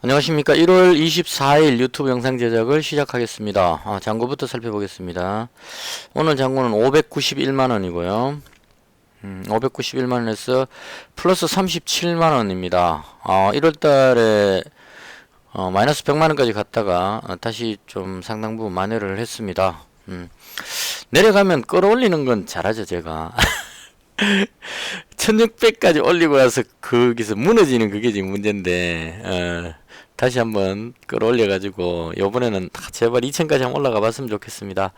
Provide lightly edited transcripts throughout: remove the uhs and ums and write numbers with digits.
안녕하십니까. 1월 24일 유튜브 영상 제작을 시작하겠습니다. 잔고부터 살펴보겠습니다. 오늘 잔고는 591만원이고요. 591만원에서 플러스 37만원입니다. 1월달에 마이너스 100만원까지 갔다가 다시 좀 상당 부분 만회를 했습니다. 내려가면 끌어올리는 건 잘하죠 제가. 1600까지 올리고 나서 거기서 무너지는 그게 지금 문제인데 다시 한번 끌어올려 가지고 요번에는 제발 2000까지 한번 올라가 봤으면 좋겠습니다.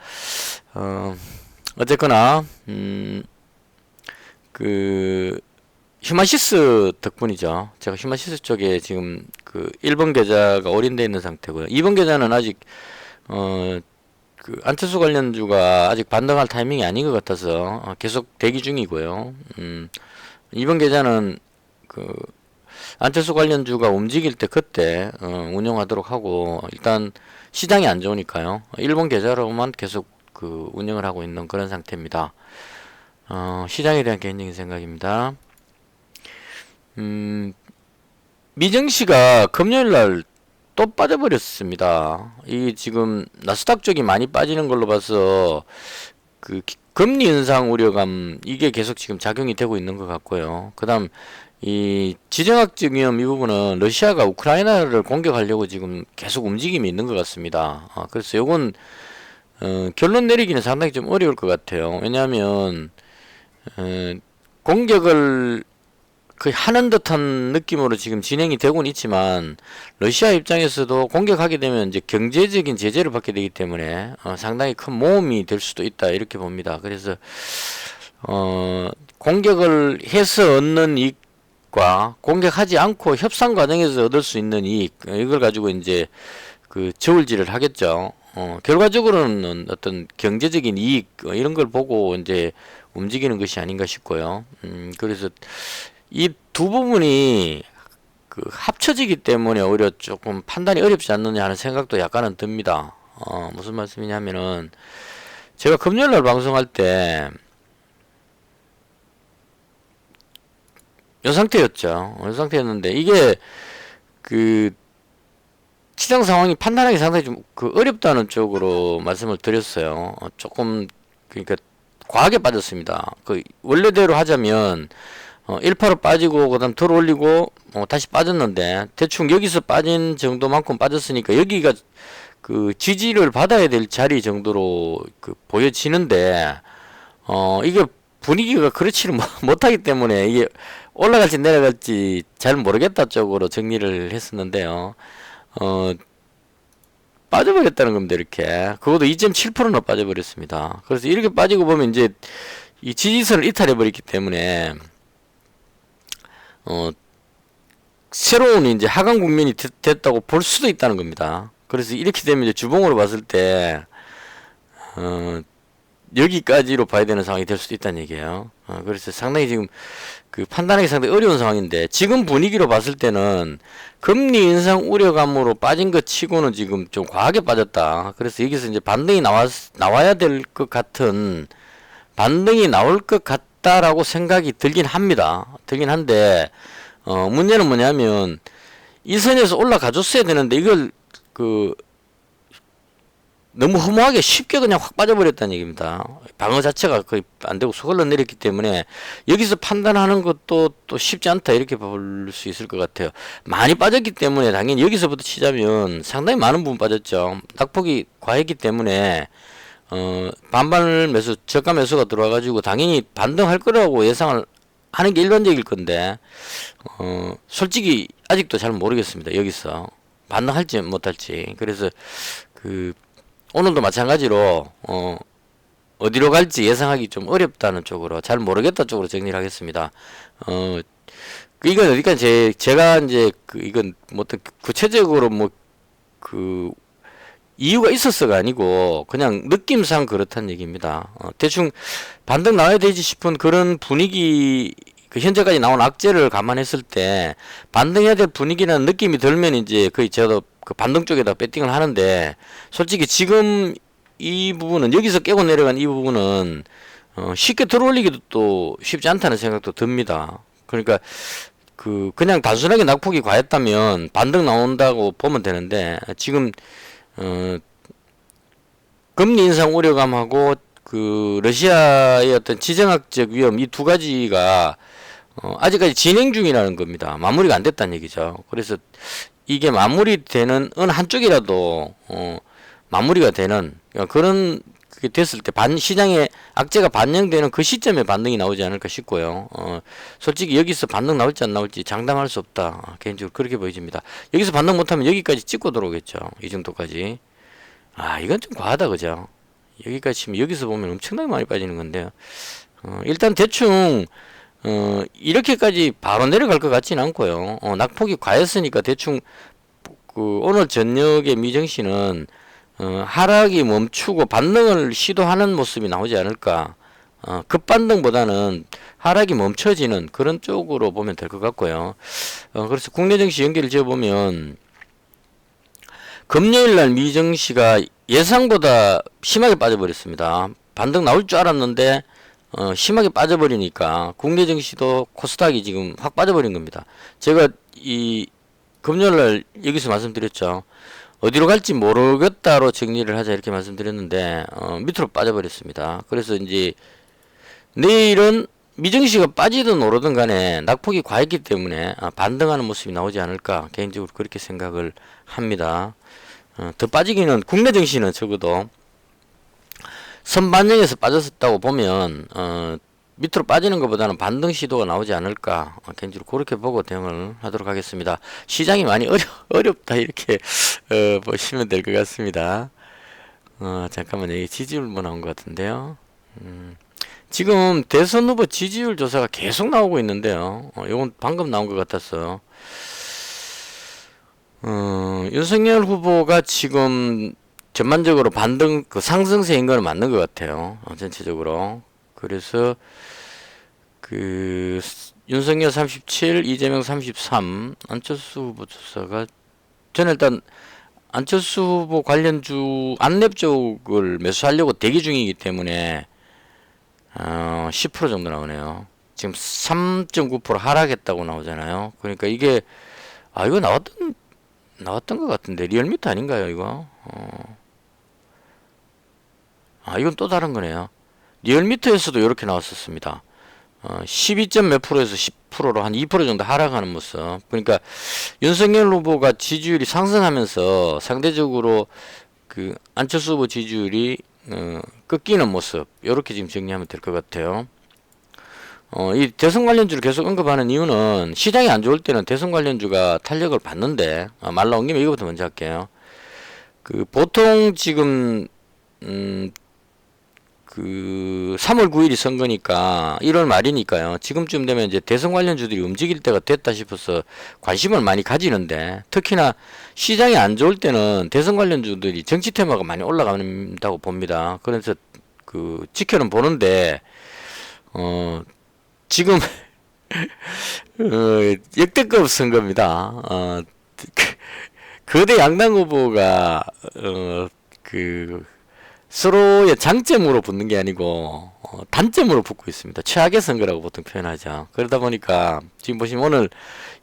어쨌거나 그 휴마시스 덕분이죠. 제가 휴마시스 쪽에 지금 그 1번 계좌가 올인되어 있는 상태고요. 2번 계좌는 아직 그 안철수 관련주가 아직 반등할 타이밍이 아닌 것 같아서 계속 대기 중이고요. 2번 계좌는 그 안철수 관련주가 움직일 때 그때 운영하도록 하고, 일단 시장이 안 좋으니까요. 1번 계좌로만 계속 그 운영을 하고 있는 그런 상태입니다. 시장에 대한 개인적인 생각입니다. 미증시가 금요일날 또 빠져버렸습니다. 이 지금 나스닥 쪽이 많이 빠지는 걸로 봐서 그 금리 인상 우려감 이게 계속 지금 작용이 되고 있는 것 같고요. 그다음 이 지정학적 위험 이 부분은 러시아가 우크라이나를 공격하려고 지금 계속 움직임이 있는 것 같습니다. 그래서 요건 결론 내리기는 상당히 좀 어려울 것 같아요. 왜냐하면 공격을 거의 하는 듯한 느낌으로 지금 진행이 되고는 있지만, 러시아 입장에서도 공격하게 되면 이제 경제적인 제재를 받게 되기 때문에 상당히 큰 모험이 될 수도 있다 이렇게 봅니다. 그래서 공격을 해서 얻는 이익과 공격하지 않고 협상 과정에서 얻을 수 있는 이익, 이걸 가지고 이제 그 저울질을 하겠죠. 결과적으로는 어떤 경제적인 이익 이런 걸 보고 이제 움직이는 것이 아닌가 싶고요. 그래서 이 두 부분이 그 합쳐지기 때문에 오히려 조금 판단이 어렵지 않느냐 하는 생각도 약간은 듭니다. 무슨 말씀이냐면은, 제가 금요일날 방송할 때 이 상태였죠. 이 상태였는데, 이게 그 시장 상황이 판단하기 상당히 좀 그 어렵다는 쪽으로 말씀을 드렸어요. 조금 그러니까 과하게 빠졌습니다. 그 원래대로 하자면 1파로 빠지고 그다음 들어올리고 다시 빠졌는데, 대충 여기서 빠진 정도만큼 빠졌으니까 여기가 그 지지를 받아야 될 자리 정도로 그 보여지는데, 이게 분위기가 그렇지는 못하기 때문에 이게 올라갈지 내려갈지 잘 모르겠다 쪽으로 정리를 했었는데요. 빠져버렸다는 겁니다. 이렇게 그것도 2.7%나 빠져버렸습니다. 그래서 이렇게 빠지고 보면 이제 이 지지선을 이탈해 버렸기 때문에 새로운 이제 하강 국면이 됐다고 볼 수도 있다는 겁니다. 그래서 이렇게 되면 이제 주봉으로 봤을 때 여기까지로 봐야 되는 상황이 될 수도 있다는 얘기예요. 그래서 상당히 지금 그 판단하기 상당히 어려운 상황인데, 지금 분위기로 봤을 때는 금리 인상 우려감으로 빠진 것 치고는 지금 좀 과하게 빠졌다. 그래서 여기서 이제 반등이 나와야 될 것 같은, 반등이 나올 것 같다라고 생각이 들긴 합니다. 들긴 한데, 문제는 뭐냐면 이 선에서 올라가 줬어야 되는데, 이걸 그 너무 허무하게 쉽게 그냥 확 빠져버렸다는 얘기입니다. 방어 자체가 거의 안 되고 속 흘러내렸기 때문에 여기서 판단하는 것도 또 쉽지 않다 이렇게 볼 수 있을 것 같아요. 많이 빠졌기 때문에 당연히 여기서부터 치자면 상당히 많은 부분 빠졌죠. 낙폭이 과했기 때문에 반발 매수, 저가 매수가 들어와가지고 당연히 반등할 거라고 예상을 하는 게 일반적일 건데, 솔직히 아직도 잘 모르겠습니다. 여기서 반등할지 못할지. 그래서 그 오늘도 마찬가지로 어디로 갈지 예상하기 좀 어렵다는 쪽으로, 잘 모르겠다 쪽으로 정리를 하겠습니다. 이건 어디까지 제가 이제 이건 뭐 어떤 구체적으로 뭐 그 이유가 있었어가 아니고 그냥 느낌상 그렇다는 얘기입니다. 대충 반등 나와야 되지 싶은 그런 분위기, 그 현재까지 나온 악재를 감안했을 때 반등해야 될 분위기라는 느낌이 들면 이제 거의 제가 그 반등 쪽에다 배팅을 하는데, 솔직히 지금 이 부분은 여기서 깨고 내려간 이 부분은 쉽게 들어올리기도 또 쉽지 않다는 생각도 듭니다. 그러니까 그냥 단순하게 낙폭이 과했다면 반등 나온다고 보면 되는데 지금 금리 인상 우려감하고 러시아의 어떤 지정학적 위험 이 두 가지가 아직까지 진행 중이라는 겁니다. 마무리가 안 됐다는 얘기죠. 그래서 이게 마무리되는 어느 한쪽이라도 마무리가 되는 그런 그게 됐을 때 시장에 악재가 반영되는 그 시점에 반등이 나오지 않을까 싶고요. 솔직히 여기서 반등 나올지 안 나올지 장담할 수 없다. 개인적으로 그렇게 보여집니다. 여기서 반등 못하면 여기까지 찍고 들어오겠죠. 이 정도까지. 이건 좀 과하다, 그죠? 여기까지 치면 여기서 보면 엄청나게 많이 빠지는 건데요. 일단 대충 이렇게까지 바로 내려갈 것 같지는 않고요. 낙폭이 과했으니까 대충 오늘 저녁에 미정시는 하락이 멈추고 반등을 시도하는 모습이 나오지 않을까. 급반등보다는 하락이 멈춰지는 그런 쪽으로 보면 될 것 같고요. 그래서 국내 증시 연계를 지어보면 금요일날 미증시가 예상보다 심하게 빠져버렸습니다. 반등 나올 줄 알았는데 심하게 빠져버리니까 국내 증시도 코스닥이 지금 확 빠져버린 겁니다. 제가 이 금요일날 여기서 말씀드렸죠. 어디로 갈지 모르겠다로 정리를 하자 이렇게 말씀드렸는데 밑으로 빠져버렸습니다. 그래서 이제 내일은 미증시가 빠지든 오르든 간에 낙폭이 과했기 때문에 반등하는 모습이 나오지 않을까 개인적으로 그렇게 생각을 합니다. 더 빠지기는 국내 증시는 적어도 선반영에서 빠졌다고 보면 밑으로 빠지는 것보다는 반등 시도가 나오지 않을까 개인적으로 그렇게 보고 대응을 하도록 하겠습니다. 시장이 많이 어렵다 이렇게 보시면 될 것 같습니다. 잠깐만요. 여기 지지율 뭐 나온 것 같은데요. 지금 대선 후보 지지율 조사가 계속 나오고 있는데요. 이건 방금 나온 것 같았어요. 윤석열 후보가 지금 전반적으로 반등 상승세인 건 맞는 것 같아요. 전체적으로. 그래서 윤석열 37, 이재명 33, 안철수 후보 조사가 저는 일단 안철수 후보 관련주 안랩 쪽을 매수하려고 대기 중이기 때문에 10% 정도 나오네요. 지금 3.9% 하락했다고 나오잖아요. 그러니까 이게 이거 나왔던 것 같은데 리얼미터 아닌가요 이거? 이건 또 다른 거네요. 리얼미터에서도 이렇게 나왔었습니다. 12점 몇 프로에서 10%로 한 2% 정도 하락하는 모습. 그러니까 윤석열 후보가 지지율이 상승하면서 상대적으로 안철수 후보 지지율이 꺾이는 모습. 이렇게 지금 정리하면 될 것 같아요. 이 대선 관련주를 계속 언급하는 이유는 시장이 안 좋을 때는 대선 관련주가 탄력을 받는데 말 나온 김에 이거부터 먼저 할게요. 보통 지금 3월 9일이 선거니까 1월 말이니까요. 지금쯤 되면 이제 대선 관련주들이 움직일 때가 됐다 싶어서 관심을 많이 가지는데 특히나 시장이 안 좋을 때는 대선 관련주들이 정치 테마가 많이 올라간다고 봅니다. 그래서 지켜는 보는데 지금 역대급 선거입니다. 거대 양당 후보가 서로의 장점으로 붙는 게 아니고 단점으로 붙고 있습니다. 최악의 선거라고 보통 표현하죠. 그러다 보니까 지금 보시면 오늘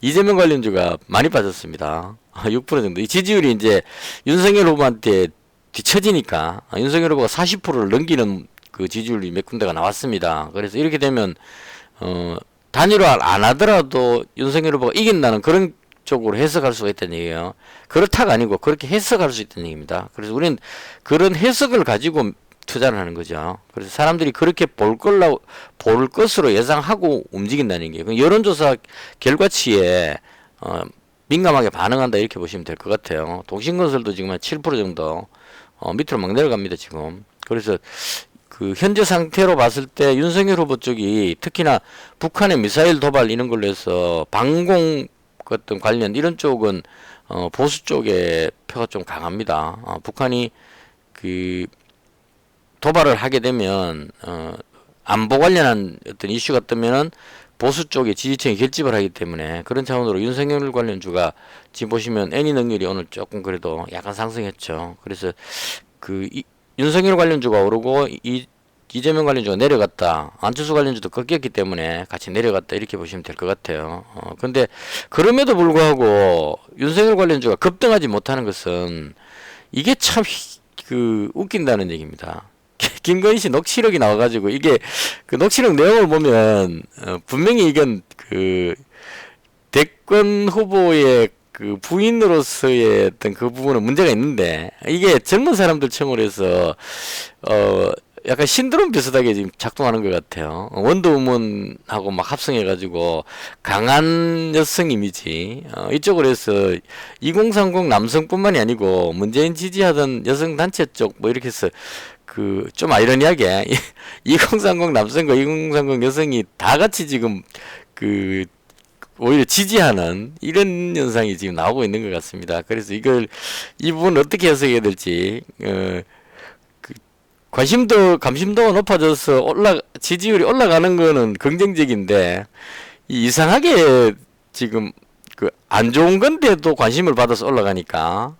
이재명 관련주가 많이 빠졌습니다. 6% 정도. 이 지지율이 이제 윤석열 후보한테 뒤처지니까 윤석열 후보가 40%를 넘기는 그 지지율이 몇 군데가 나왔습니다. 그래서 이렇게 되면 단일화 안 하더라도 윤석열 후보가 이긴다는 그런 쪽으로 해석할 수가 있다는 얘기예요. 그렇다가 아니고 그렇게 해석할 수 있다는 얘기입니다. 그래서 우리는 그런 해석을 가지고 투자를 하는 거죠. 그래서 사람들이 그렇게 볼 것으로 예상하고 움직인다는 얘기예요. 여론조사 결과치에 민감하게 반응한다 이렇게 보시면 될 것 같아요. 동신건설도 지금 한 7% 정도 밑으로 막 내려갑니다 지금. 그래서 현재 상태로 봤을 때 윤석열 후보 쪽이 특히나 북한의 미사일 도발 이런 걸로 해서 방공 어떤 관련 이런 쪽은 보수 쪽의 표가 좀 강합니다. 북한이 도발을 하게 되면 안보 관련한 어떤 이슈가 뜨면은 보수 쪽의 지지층이 결집을 하기 때문에 그런 차원으로 윤석열 관련주가 지금 보시면 애니 능률이 오늘 조금 그래도 약간 상승했죠. 그래서 윤석열 관련주가 오르고 이재명 관련주가 내려갔다. 안철수 관련주도 꺾였기 때문에 같이 내려갔다. 이렇게 보시면 될 것 같아요. 근데 그럼에도 불구하고 윤석열 관련주가 급등하지 못하는 것은 이게 참 웃긴다는 얘기입니다. 김건희 씨 녹취록이 나와가지고 이게 그 녹취록 내용을 보면 분명히 이건 그 대권 후보의 그 부인으로서의 어떤 그 부분은 문제가 있는데 이게 젊은 사람들 청으로 해서 약간 신드롬 비슷하게 지금 작동하는 것 같아요. 원더우먼하고 막 합성해가지고 강한 여성 이미지 이쪽으로 해서 2030 남성뿐만이 아니고 문재인 지지하던 여성 단체 쪽 뭐 이렇게 해서 그 좀 아이러니하게 2030 남성과 2030 여성이 다 같이 지금 그 오히려 지지하는 이런 현상이 지금 나오고 있는 것 같습니다. 그래서 이 부분 어떻게 해석해야 될지 감심도가 높아져서 지지율이 올라가는 거는 긍정적인데 이상하게 지금 그 안 좋은 건데도 관심을 받아서 올라가니까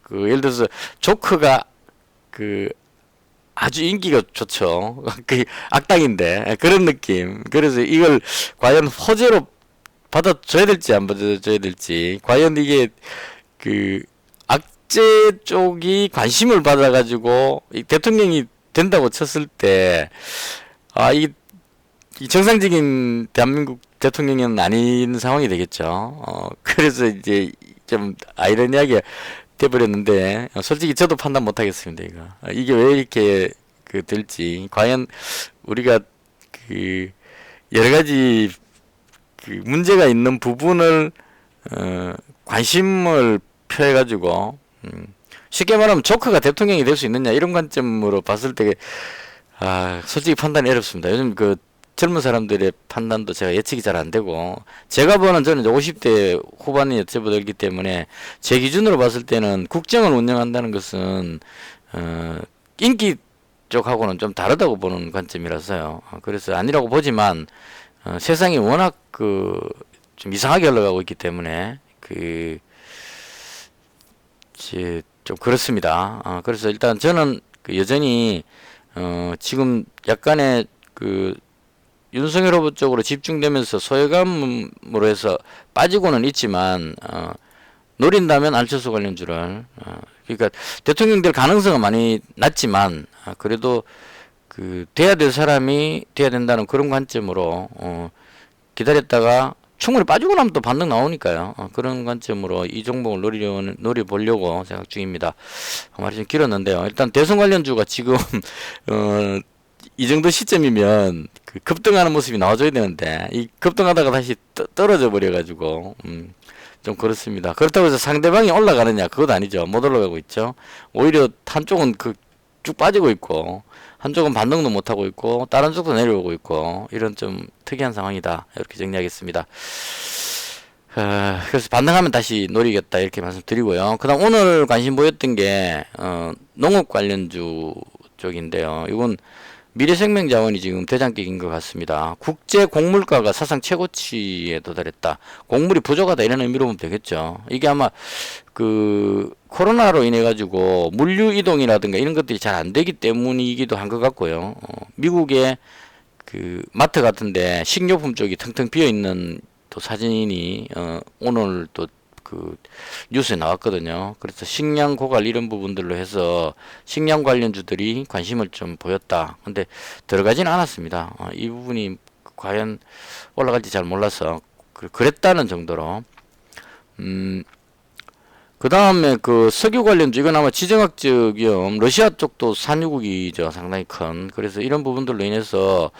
그 예를 들어서 조커가 그 아주 인기가 좋죠. 그 악당인데 그런 느낌. 그래서 이걸 과연 호재로 받아줘야 될지 안 받아줘야 될지 과연 이게 그 악재 쪽이 관심을 받아가지고 이 대통령이 된다고 쳤을 때 이 정상적인 대한민국 대통령은 아닌 상황이 되겠죠. 그래서 이제 좀 아이러니하게 돼버렸는데 솔직히 저도 판단 못하겠습니다. 이게 왜 이렇게 그 될지 과연 우리가 그 여러 가지 그 문제가 있는 부분을 관심을 표해가지고 쉽게 말하면 조커가 대통령이 될 수 있느냐 이런 관점으로 봤을 때 솔직히 판단이 어렵습니다. 요즘 그 젊은 사람들의 판단도 제가 예측이 잘 안 되고 제가 보는 저는 50대 후반에 접어들기 때문에 제 기준으로 봤을 때는 국정을 운영한다는 것은 인기 쪽하고는 좀 다르다고 보는 관점이라서요. 그래서 아니라고 보지만 세상이 워낙 좀 이상하게 흘러가고 있기 때문에 좀 그렇습니다. 그래서 일단 저는 여전히 지금 약간의 윤석열 후보 쪽으로 집중되면서 소외감으로 해서 빠지고는 있지만 노린다면 안철수 관련주를 그러니까 대통령 될 가능성은 많이 낮지만 그래도 돼야 될 사람이 돼야 된다는 그런 관점으로 기다렸다가 충분히 빠지고 나면 또 반등 나오니까요. 그런 관점으로 이 종목을 노려보려고 생각 중입니다. 말이 좀 길었는데요. 일단 대선 관련주가 지금 이 정도 시점이면 급등하는 모습이 나와줘야 되는데 이 급등하다가 다시 떨어져 버려가지고 좀 그렇습니다. 그렇다고 해서 상대방이 올라가느냐 그것도 아니죠. 못 올라가고 있죠. 오히려 한쪽은 쭉 빠지고 있고 한쪽은 반등도 못하고 있고 다른 쪽도 내려오고 있고 이런 좀 특이한 상황이다. 이렇게 정리하겠습니다. 그래서 반등하면 다시 노리겠다 이렇게 말씀드리고요. 그 다음 오늘 관심 보였던 게 농업 관련주 쪽인데요. 이건 미래생명자원이 지금 대장격인 것 같습니다. 국제 곡물가가 사상 최고치에 도달했다. 곡물이 부족하다 이런 의미로 보면 되겠죠. 이게 아마 코로나로 인해 가지고 물류 이동이라든가 이런 것들이 잘 안 되기 때문이기도 한 것 같고요. 미국의 마트 같은데 식료품 쪽이 텅텅 비어 있는 또 사진이 오늘 또 뉴스에 나왔거든요. 그래서 식량 고갈 이런 부분들로 해서 식량 관련주들이 관심을 좀 보였다. 근데 들어가지는 않았습니다. 이 부분이 과연 올라갈지 잘 몰라서 그랬다는 정도로. 그 다음에 석유 관련주 이건 아마 지정학적 위험 러시아 쪽도 산유국이죠. 상당히 큰. 그래서 이런 부분들로 인해서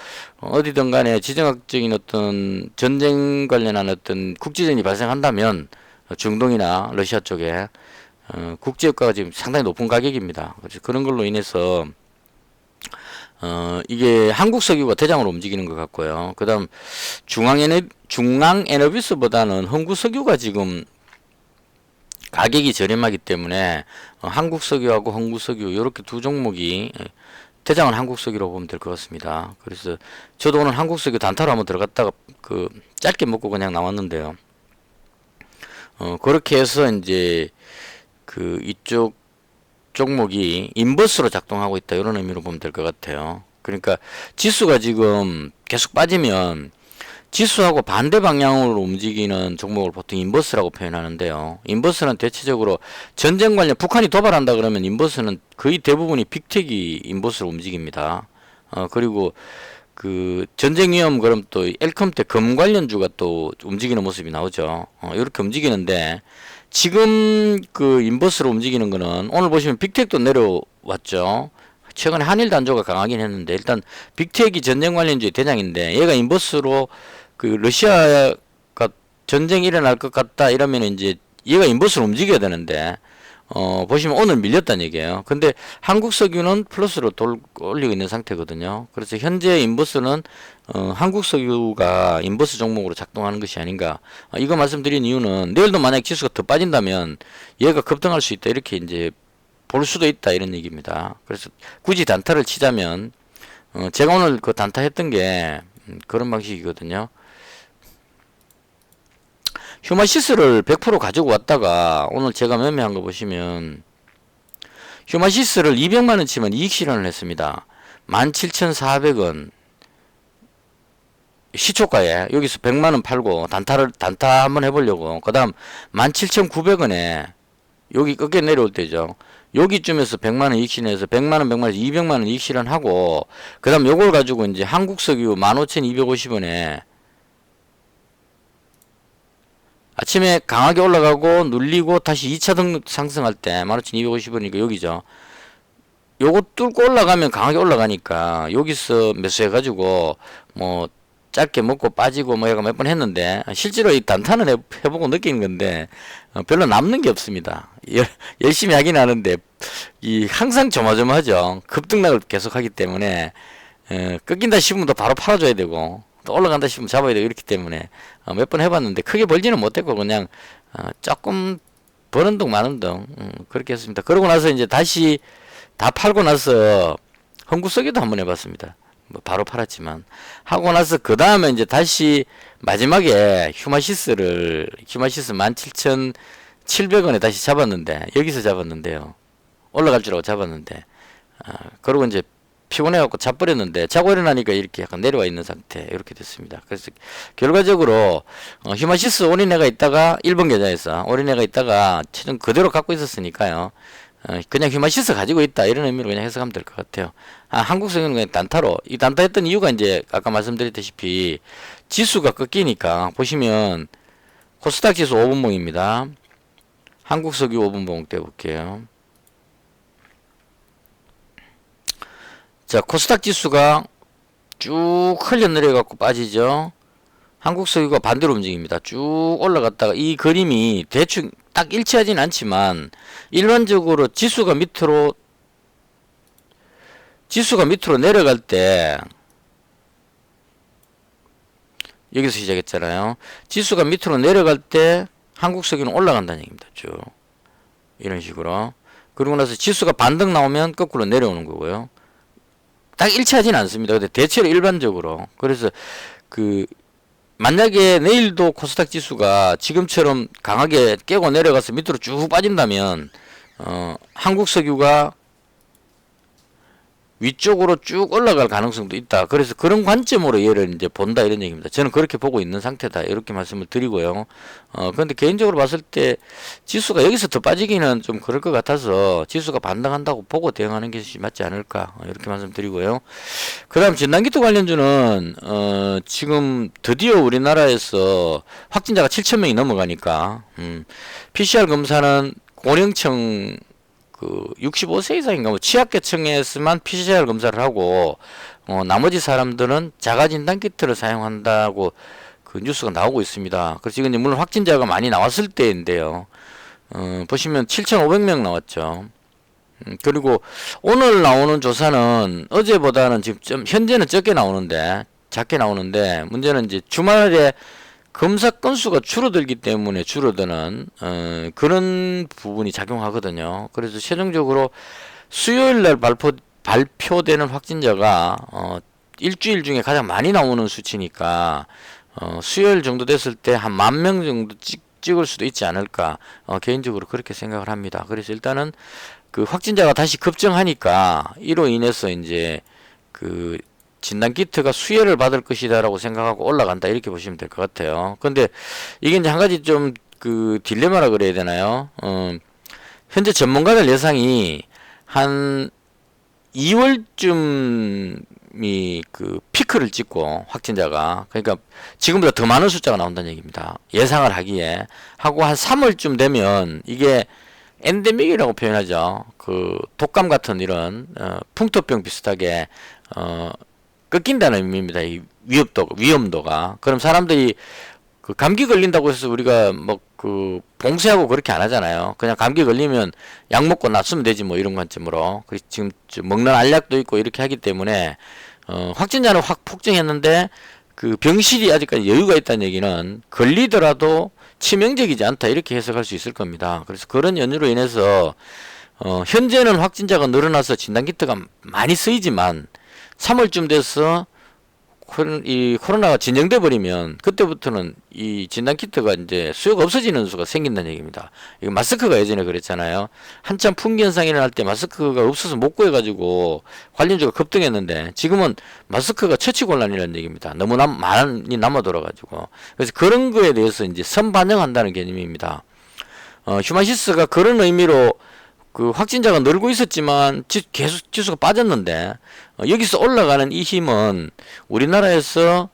어디든 간에 지정학적인 어떤 전쟁 관련한 어떤 국지전이 발생한다면 중동이나 러시아 쪽에 국제유가가 지금 상당히 높은 가격입니다. 그래서 그런 걸로 인해서 이게 한국 석유가 대장으로 움직이는 것 같고요. 그 다음 중앙에너비스보다는 흥구 석유가 지금 가격이 저렴하기 때문에 한국 석유하고 흥구 석유 이렇게 두 종목이 대장은 한국 석유로 보면 될 것 같습니다. 그래서 저도 오늘 한국 석유 단타로 한번 들어갔다가 짧게 먹고 그냥 나왔는데요. 그렇게 해서 이제 이쪽 종목이 인버스로 작동하고 있다 이런 의미로 보면 될 것 같아요. 그러니까 지수가 지금 계속 빠지면 지수하고 반대 방향으로 움직이는 종목을 보통 인버스라고 표현하는데요. 인버스는 대체적으로 전쟁 관련 북한이 도발한다 그러면 인버스는 거의 대부분이 빅텍이 인버스로 움직입니다. 그리고 그 전쟁 위험 그럼 또 엘컴 때 금 관련주가 또 움직이는 모습이 나오죠. 이렇게 움직이는데 지금 그 인버스로 움직이는 거는 오늘 보시면 빅텍도 내려왔죠. 최근에 한일 단조가 강하긴 했는데 일단 빅텍이 전쟁 관련주의 대장인데 얘가 인버스로 그 러시아가 전쟁이 일어날 것 같다 이러면 이제 얘가 인버스로 움직여야 되는데 보시면 오늘 밀렸다는 얘기예요. 근데 한국석유는 플러스로 올리고 있는 상태거든요. 그래서 현재 인버스는 한국석유가 인버스 종목으로 작동하는 것이 아닌가. 이거 말씀드린 이유는 내일도 만약 지수가 더 빠진다면 얘가 급등할 수 있다 이렇게 이제 볼 수도 있다 이런 얘기입니다. 그래서 굳이 단타를 치자면 제가 오늘 그 단타 했던 게 그런 방식이거든요. 휴마시스를 100% 가지고 왔다가 오늘 제가 매매한 거 보시면 휴마시스를 200만원 치면 이익 실현을 했습니다. 17,400원 시초가에 여기서 100만원 팔고 단타 한번 해보려고 그 다음 17,900원에 여기 꺾여 내려올 때죠. 여기쯤에서 100만원 이익 실현해서 100만원 100만원 200만원 이익 실현하고 그 다음 요걸 가지고 이제 한국석유 15,250원에 아침에 강하게 올라가고 눌리고 다시 2차 등록 상승할 때 15,250원이니까 여기죠. 요거 뚫고 올라가면 강하게 올라가니까 여기서 매수해가지고 뭐 짧게 먹고 빠지고 뭐 얘가 몇 번 했는데 실제로 이 단타는 해보고 느끼는 건데 별로 남는 게 없습니다. 열심히 하긴 하는데 이 항상 조마조마하죠. 급등락을 계속 하기 때문에 꺾인다 싶으면 또 바로 팔아줘야 되고 또 올라간다 싶으면 잡아야 되고 이렇기 때문에 몇 번 해봤는데 크게 벌지는 못했고 그냥 조금 버는 둥 마는 둥 그렇게 했습니다. 그러고 나서 이제 다시 다 팔고 나서 흥구석유도 한번 해봤습니다. 뭐 바로 팔았지만 하고 나서 그 다음에 이제 다시 마지막에 휴마시스 17,700원에 다시 잡았는데 여기서 잡았는데요. 올라갈 줄 알고 잡았는데 그러고 이제 피곤해갖고 자버렸는데 자고 일어나니까 이렇게 약간 내려와 있는 상태 이렇게 됐습니다. 그래서 결과적으로 휴마시스 올인해가 있다가 1번 계좌에서 올인해가 있다가 최종 그대로 갖고 있었으니까요. 그냥 휴마시스 가지고 있다 이런 의미로 그냥 해석하면 될 것 같아요. 한국석유는 그냥 단타로 이 단타 했던 이유가 이제 아까 말씀드렸다시피 지수가 꺾이니까 보시면 코스닥 지수 5분봉입니다. 한국석유 5분봉 떼볼게요. 자, 코스닥 지수가 쭉 흘러내려 갖고 빠지죠. 한국석유가 반대로 움직입니다. 쭉 올라갔다가 이 그림이 대충 딱 일치하진 않지만 일반적으로 지수가 밑으로 내려갈 때 여기서 시작했잖아요. 지수가 밑으로 내려갈 때 한국석유는 올라간다는 얘기입니다. 쭉 이런 식으로. 그리고 나서 지수가 반등 나오면 거꾸로 내려오는 거고요. 딱 일치하진 않습니다. 근데 대체로 일반적으로. 그래서 만약에 내일도 코스닥 지수가 지금처럼 강하게 깨고 내려가서 밑으로 쭉 빠진다면 한국석유가 위쪽으로 쭉 올라갈 가능성도 있다. 그래서 그런 관점으로 얘를 이제 본다 이런 얘기입니다. 저는 그렇게 보고 있는 상태다. 이렇게 말씀을 드리고요. 그런데 개인적으로 봤을 때 지수가 여기서 더 빠지기는 좀 그럴 것 같아서 지수가 반등한다고 보고 대응하는 것이 맞지 않을까. 이렇게 말씀드리고요. 그 다음 진단키트 관련주는 지금 드디어 우리나라에서 확진자가 7,000명이 넘어가니까 PCR 검사는 고령층 65세 이상인가 뭐 취약계층에서만 PCR 검사를 하고 나머지 사람들은 자가진단 키트를 사용한다고 그 뉴스가 나오고 있습니다. 그래서 이건 물론 확진자가 많이 나왔을 때인데요. 보시면 7,500명 나왔죠. 그리고 오늘 나오는 조사는 어제보다는 지금 좀 현재는 작게 나오는데 문제는 이제 주말에 검사 건수가 줄어들기 때문에 줄어드는 그런 부분이 작용하거든요. 그래서 최종적으로 수요일날 발표되는 확진자가 일주일 중에 가장 많이 나오는 수치니까 수요일 정도 됐을 때 한 10,000명 정도 찍을 수도 있지 않을까 개인적으로 그렇게 생각을 합니다. 그래서 일단은 그 확진자가 다시 급증하니까 이로 인해서 이제 그 진단키트가 수혜를 받을 것이다라고 생각하고 올라간다 이렇게 보시면 될 것 같아요. 근데 이게 이제 한 가지 좀 그 딜레마라 그래야 되나요? 현재 전문가들 예상이 한 2월쯤이 그 피크를 찍고 확진자가 그러니까 지금보다 더 많은 숫자가 나온다는 얘기입니다. 예상을 하기에 하고 한 3월쯤 되면 이게 엔데믹이라고 표현하죠. 그 독감 같은 이런 풍토병 비슷하게 꺾인다는 의미입니다. 이 위험도가. 그럼 사람들이 그 감기 걸린다고 해서 우리가 뭐 그 봉쇄하고 그렇게 안 하잖아요. 그냥 감기 걸리면 약 먹고 낫으면 되지 뭐 이런 관점으로. 그래서 지금 먹는 알약도 있고 이렇게 하기 때문에 확진자는 확 폭증했는데 그 병실이 아직까지 여유가 있다는 얘기는 걸리더라도 치명적이지 않다 이렇게 해석할 수 있을 겁니다. 그래서 그런 연유로 인해서 현재는 확진자가 늘어나서 진단키트가 많이 쓰이지만 3월쯤 돼서 이 코로나가 진정돼 버리면 그때부터는 이 진단키트가 이제 수요가 없어지는 수가 생긴다는 얘기입니다. 이거 마스크가 예전에 그랬잖아요. 한참 품귀 현상이 일어날 때 마스크가 없어서 못 구해가지고 관련주가 급등했는데 지금은 마스크가 처치곤란이라는 얘기입니다. 너무 많이 남아돌아가지고. 그래서 그런 거에 대해서 이제 선반영한다는 개념입니다. 휴마시스가 그런 의미로 그 확진자가 늘고 있었지만 계속 지수가 빠졌는데 여기서 올라가는 이 힘은 우리나라에서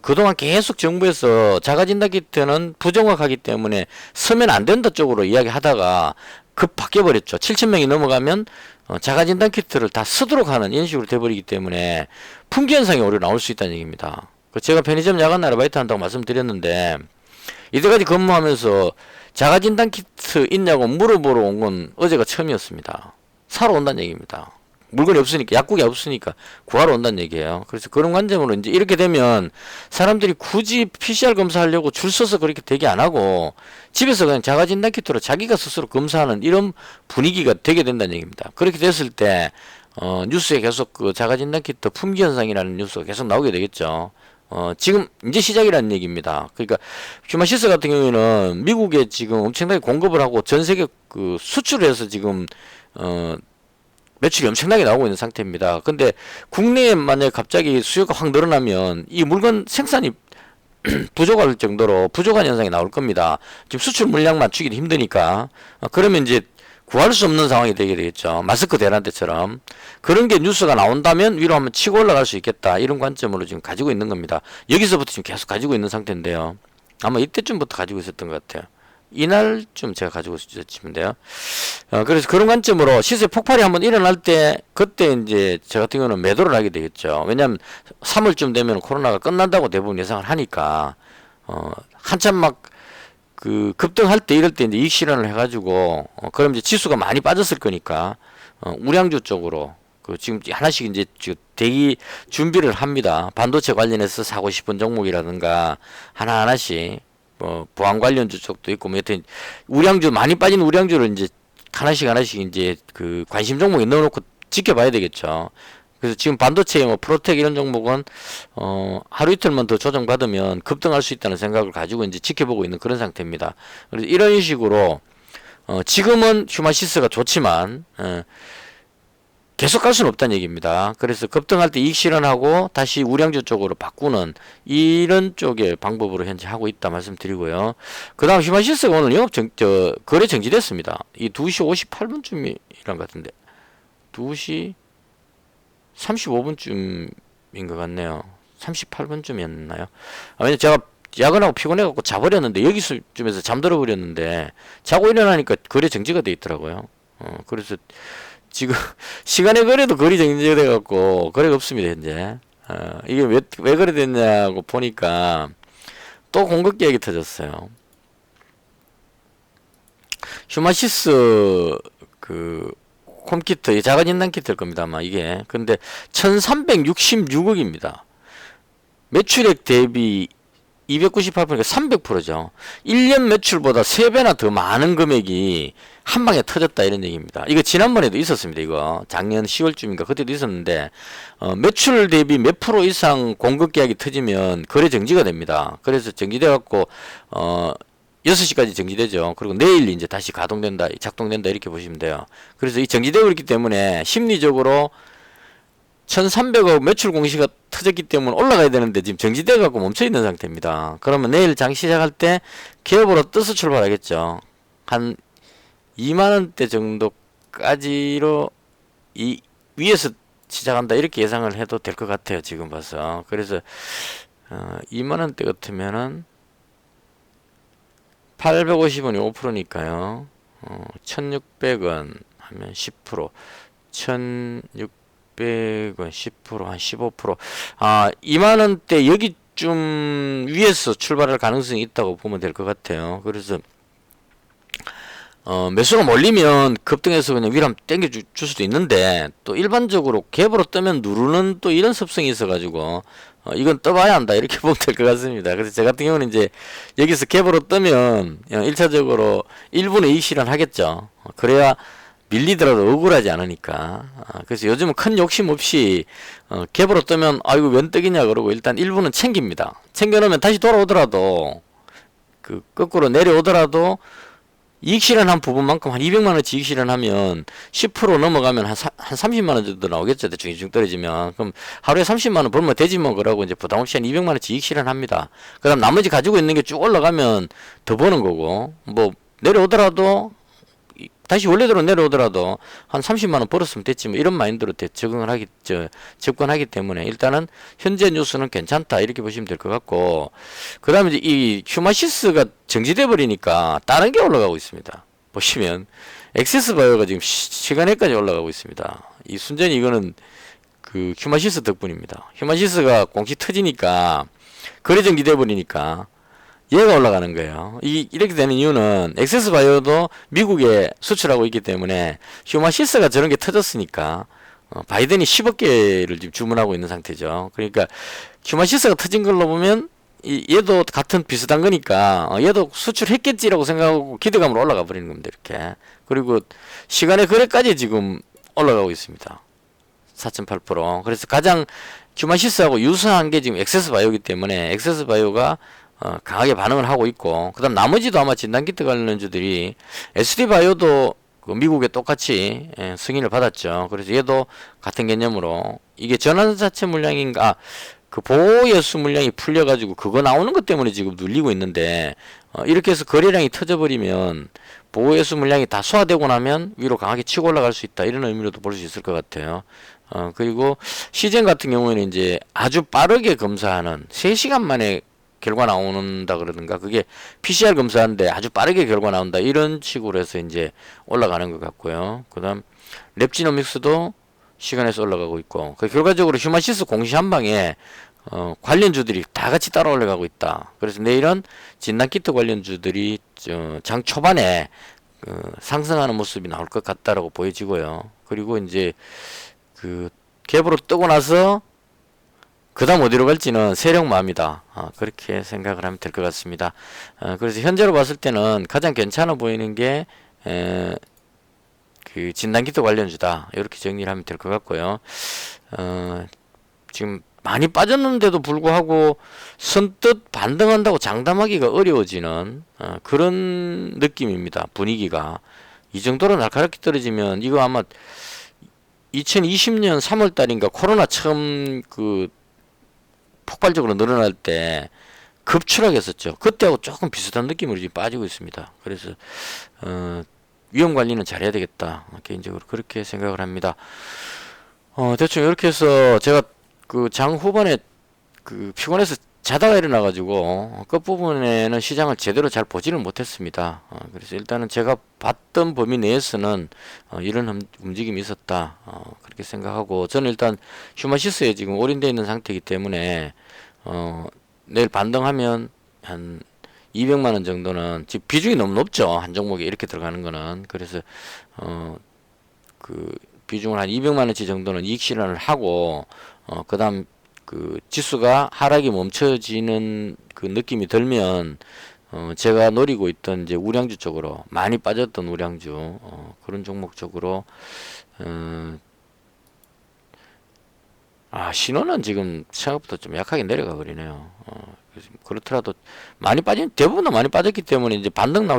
그동안 계속 정부에서 자가진단키트는 부정확하기 때문에 서면 안 된다 쪽으로 이야기하다가 급 바뀌어버렸죠. 7,000명이 넘어가면 자가진단키트를 다 쓰도록 하는 이런 식으로 돼버리기 때문에 품귀현상이 오히려 나올 수 있다는 얘기입니다. 제가 편의점 야간 아르바이트 한다고 말씀드렸는데 이때까지 근무하면서 자가진단 키트 있냐고 물어보러 온 건 어제가 처음이었습니다. 사러 온다는 얘기입니다. 물건이 없으니까, 약국이 없으니까 구하러 온다는 얘기예요. 그래서 그런 관점으로 이제 이렇게 되면 사람들이 굳이 PCR 검사하려고 줄 서서 그렇게 대기 안 하고 집에서 그냥 자가진단 키트로 자기가 스스로 검사하는 이런 분위기가 되게 된다는 얘기입니다. 그렇게 됐을 때 뉴스에 계속 그 자가진단 키트 품귀 현상이라는 뉴스가 계속 나오게 되겠죠. 지금 이제 시작이라는 얘기입니다. 그러니까 휴마시스 같은 경우에는 미국에 지금 엄청나게 공급을 하고 전 세계 그 수출을 해서 지금 매출이 엄청나게 나오고 있는 상태입니다. 근데 국내에 만약에 갑자기 수요가 확 늘어나면 이 물건 생산이 부족할 정도로 부족한 현상이 나올 겁니다. 지금 수출 물량 맞추기도 힘드니까 그러면 이제 구할 수 없는 상황이 되게 되겠죠. 마스크 대란 때처럼. 그런 게 뉴스가 나온다면 위로 한번 치고 올라갈 수 있겠다. 이런 관점으로 지금 가지고 있는 겁니다. 여기서부터 지금 계속 가지고 있는 상태인데요. 아마 이때쯤부터 가지고 있었던 것 같아요. 이날쯤 제가 가지고 있었는데요. 그래서 그런 관점으로 시세 폭발이 한번 일어날 때 그때 이제 저 같은 경우는 매도를 하게 되겠죠. 왜냐하면 3월쯤 되면 코로나가 끝난다고 대부분 예상을 하니까 한참 막 그 급등할 때 이럴 때 이제 이익 실현을 해가지고 그럼 이제 지수가 많이 빠졌을 거니까 우량주 쪽으로 그 지금 하나씩 이제 대기 준비를 합니다. 반도체 관련해서 사고 싶은 종목이라든가 하나씩 뭐 보안 관련주 쪽도 있고 뭐 여튼 우량주 많이 빠진 우량주를 이제 하나씩 이제 그 관심 종목에 넣어놓고 지켜봐야 되겠죠. 그래서 지금 반도체 뭐 프로텍 이런 종목은 하루 이틀만 더 조정받으면 급등할 수 있다는 생각을 가지고 이제 지켜보고 있는 그런 상태입니다. 그래서 이런 식으로 지금은 휴마시스가 좋지만 계속 갈 수는 없다는 얘기입니다. 그래서 급등할 때 이익 실현하고 다시 우량주 쪽으로 바꾸는 이런 쪽의 방법으로 현재 하고 있다 말씀드리고요. 그 다음 휴마시스가 오늘 거래 정지됐습니다. 이 2시 58분쯤이란 것 같은데 2시 35분쯤인 것 같네요. 38분쯤이었나요? 왜냐면 제가 야근하고 피곤해갖고 자버렸는데 여기쯤에서 잠들어 버렸는데 자고 일어나니까 거래 정지가 돼 있더라고요. 그래서 지금 시간에 거래도 거래 정지가 돼갖고 거래가 없습니다 현재. 이게 왜 그래 됐냐고 보니까 또 공급 계획이 터졌어요. 휴마시스 그 홈키트, 자가진단 키트일 겁니다, 아마 이게. 근데 1366억입니다. 매출액 대비 298%니까 300%죠. 1년 매출보다 3배나 더 많은 금액이 한 방에 터졌다 이런 얘기입니다. 이거 지난번에도 있었습니다. 이거 작년 10월쯤인가 그때도 있었는데 매출 대비 몇 프로 이상 공급 계약이 터지면 거래 정지가 됩니다. 그래서 정지돼 갖고 6시까지 정지되죠. 그리고 내일 이제 다시 가동된다, 작동된다 이렇게 보시면 돼요. 그래서 이 정지되고 있기 때문에 심리적으로 1300억 매출 공시가 터졌기 때문에 올라가야 되는데 지금 정지돼 갖고 멈춰 있는 상태입니다. 그러면 내일 장 시작할 때 기업으로 떠서 출발하겠죠. 한 2만원대 정도까지로 이 위에서 시작한다 이렇게 예상을 해도 될 것 같아요. 지금 봐서. 그래서 2만원대 같으면은 850원이 5%니까요. 1600원 하면 10%, 1600원 10%, 한 15%. 2만원대 여기쯤 위에서 출발할 가능성이 있다고 보면 될 것 같아요. 그래서 매수가 몰리면 급등해서 그냥 위로 한번 땡겨 줄 수도 있는데, 또 일반적으로 갭으로 뜨면 누르는 또 이런 습성이 있어가지고, 이건 떠봐야 한다. 이렇게 보면 될 것 같습니다. 그래서 제 같은 경우는 이제 여기서 갭으로 뜨면 1차적으로 1분의 이익 실현하겠죠. 그래야 밀리더라도 억울하지 않으니까. 그래서 요즘은 큰 욕심 없이 갭으로 뜨면 이거 웬 떡이냐 그러고 일단 1분은 챙깁니다. 챙겨놓으면 다시 돌아오더라도 그 거꾸로 내려오더라도 이익 실현한 부분만큼 한 200만원치 이익 실현하면 10% 넘어가면 한 30만원 정도 나오겠죠. 대충 떨어지면. 그럼 하루에 30만원 벌면 되지 뭐 그러고 이제 부담 없이 한 200만원치 이익 실현합니다. 그 다음 나머지 가지고 있는 게 쭉 올라가면 더 버는 거고, 뭐 내려오더라도 다시 원래대로 내려오더라도 한 30만원 벌었으면 됐지 뭐 이런 마인드로 접근하기 때문에 일단은 현재 뉴스는 괜찮다 이렇게 보시면 될 것 같고, 그 다음에 이제 이 휴마시스가 정지돼 버리니까 다른 게 올라가고 있습니다. 보시면 엑세스바이오가 지금 시간에까지 올라가고 있습니다. 이 순전히 이거는 그 휴마시스 덕분입니다. 휴마시스가 공시 터지니까 거래 정지돼 버리니까 얘가 올라가는 거예요. 이렇게 되는 이유는 엑세스바이오도 미국에 수출하고 있기 때문에 휴마시스가 저런 게 터졌으니까 바이든이 10억 개를 지금 주문하고 있는 상태죠. 그러니까 휴마시스가 터진 걸로 보면 얘도 같은 비슷한 거니까 얘도 수출했겠지라고 생각하고 기대감으로 올라가 버리는 겁니다. 이렇게. 그리고 시간의 거래까지 지금 올라가고 있습니다. 4.8%. 그래서 가장 휴마시스하고 유사한 게 지금 엑세스바이오이기 때문에 엑세스바이오가 강하게 반응을 하고 있고, 그 다음 나머지도 아마 진단키트 관련주들이 SD바이오도 그 미국에 똑같이 승인을 받았죠. 그래서 얘도 같은 개념으로 이게 전환사채 물량인가 그 보호예수 물량이 풀려가지고 그거 나오는 것 때문에 지금 눌리고 있는데, 이렇게 해서 거래량이 터져버리면 보호예수 물량이 다 소화되고 나면 위로 강하게 치고 올라갈 수 있다 이런 의미로도 볼 수 있을 것 같아요. 그리고 시젠 같은 경우에는 이제 아주 빠르게 검사하는 3시간 만에 결과 나온다 그러든가, 그게 PCR 검사인데 아주 빠르게 결과 나온다 이런 식으로 해서 이제 올라가는 것 같고요. 그 다음 랩지노믹스도 시간에서 올라가고 있고, 그 결과적으로 휴마시스 공시 한 방에 관련주들이 다 같이 따라 올라가고 있다. 그래서 내일은 진단키트 관련주들이 장 초반에 상승하는 모습이 나올 것 같다라고 보여지고요. 그리고 이제 그 갭으로 뜨고 나서 그 다음 어디로 갈지는 세력마입니다. 그렇게 생각을 하면 될 것 같습니다. 그래서 현재로 봤을 때는 가장 괜찮아 보이는 게 그 진단키트 관련주다 이렇게 정리를 하면 될 것 같고요. 지금 많이 빠졌는데도 불구하고 선뜻 반등한다고 장담하기가 어려워지는 그런 느낌입니다. 분위기가 이 정도로 날카롭게 떨어지면 이거 아마 2020년 3월 달인가 코로나 처음 그 폭발적으로 늘어날 때 급추락했었죠. 그때하고 조금 비슷한 느낌으로 지금 빠지고 있습니다. 그래서 위험 관리는 잘해야 되겠다. 개인적으로 그렇게 생각을 합니다. 대충 이렇게 해서 제가 그 장 후반에 그 피곤해서 자다가 일어나가지고 끝부분에는 시장을 제대로 잘 보지를 못했습니다. 그래서 일단은 제가 봤던 범위 내에서는 이런 움직임이 있었다. 그렇게 생각하고, 저는 일단 휴마시스에 지금 올인되어 있는 상태이기 때문에 내일 반등하면 한 200만원 정도는 지금 비중이 너무 높죠. 한 종목에 이렇게 들어가는 거는. 그래서 그 비중을 한 200만원치 정도는 이익 실현을 하고, 그 다음 그 지수가 하락이 멈춰지는 그 느낌이 들면 제가 노리고 있던 이제 우량주 쪽으로, 많이 빠졌던 우량주 그런 종목 쪽으로 신호는 지금 생각보다 좀 약하게 내려가 버리네요. 그렇더라도 많이 빠진, 대부분 다 많이 빠졌기 때문에 이제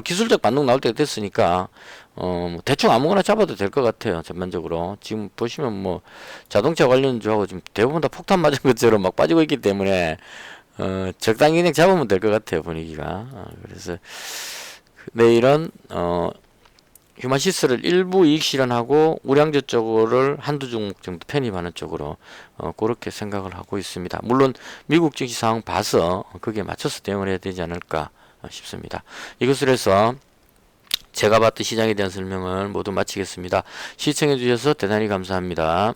기술적 반등 나올 때가 됐으니까, 뭐 대충 아무거나 잡아도 될 것 같아요. 전반적으로. 지금 보시면 뭐 자동차 관련주하고 지금 대부분 다 폭탄 맞은 것처럼 막 빠지고 있기 때문에, 적당히 그냥 잡으면 될 것 같아요. 분위기가. 그래서 내일은, 휴마시스를 일부 이익 실현하고 우량주 쪽을 한두 종목 정도 편입하는 쪽으로 그렇게 생각을 하고 있습니다. 물론 미국 증시 상황 봐서 거기에 맞춰서 대응을 해야 되지 않을까 싶습니다. 이것을 해서 제가 봤던 시장에 대한 설명을 모두 마치겠습니다. 시청해 주셔서 대단히 감사합니다.